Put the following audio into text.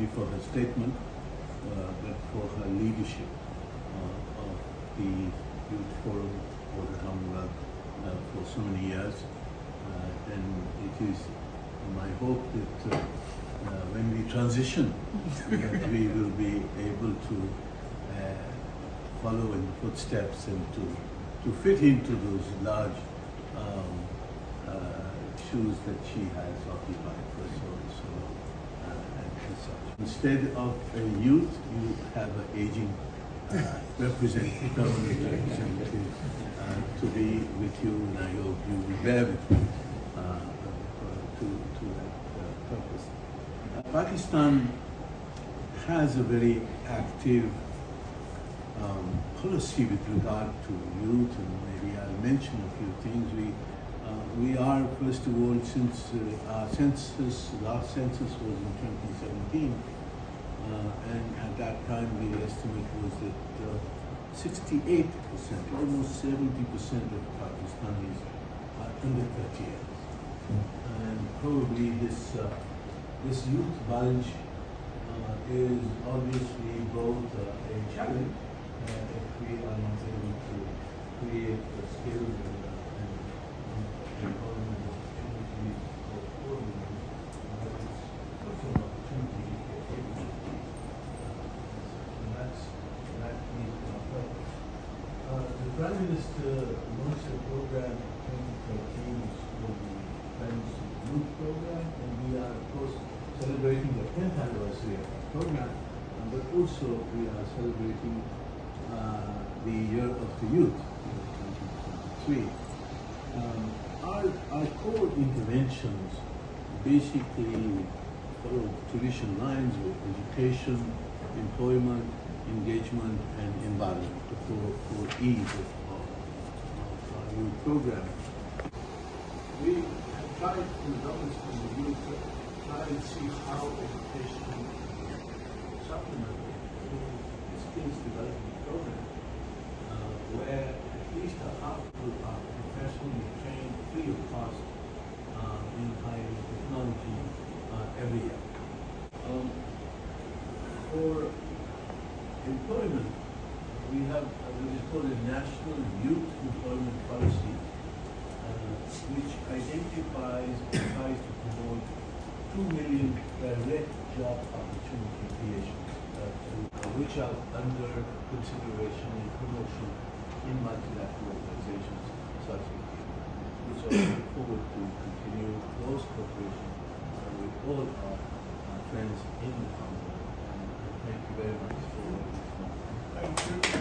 only for her statement, but for her leadership of the Youth Forum for the Commonwealth for so many years. And it is my hope that when we transition, that we will be able to follow in the footsteps and to fit into those large shoes that she has occupied for so and such. Instead of a youth, you have an aging representative, government representative to be with you, and I hope you will bear with me to that purpose. Pakistan has a very active policy with regard to youth, and maybe I'll mention a few things. We are, first of all, since our last census was in 2017, and at that time the estimate was that 68%, almost 70% of Pakistanis are under 30 years. And probably this youth bulge is obviously both a challenge if we are not able to create the skills and employment opportunities for all youth, but it's also an opportunity for everyone. And that needs to happen. The Prime Minister launched a program in 2013 called the Friends of Youth Program, and we are, of course, celebrating the 10th anniversary of that program, but also we are celebrating the Year of the Youth, 2023. Our core interventions basically follow traditional lines of education, employment, engagement, and environment for ease of our youth program. We have tried in the government and the youth to try and see how education can supplement the skills development program, where at least a half are professionally trained free of cost in high technology every year. For employment, we have what is called a National Youth Employment Policy, which identifies and tries to promote 2 million direct job opportunity creations, which are under consideration and promotion in multilateral organizations such as which I look forward to continue close cooperation with all our friends in the Commonwealth. And thank you very much for listening. Thank you.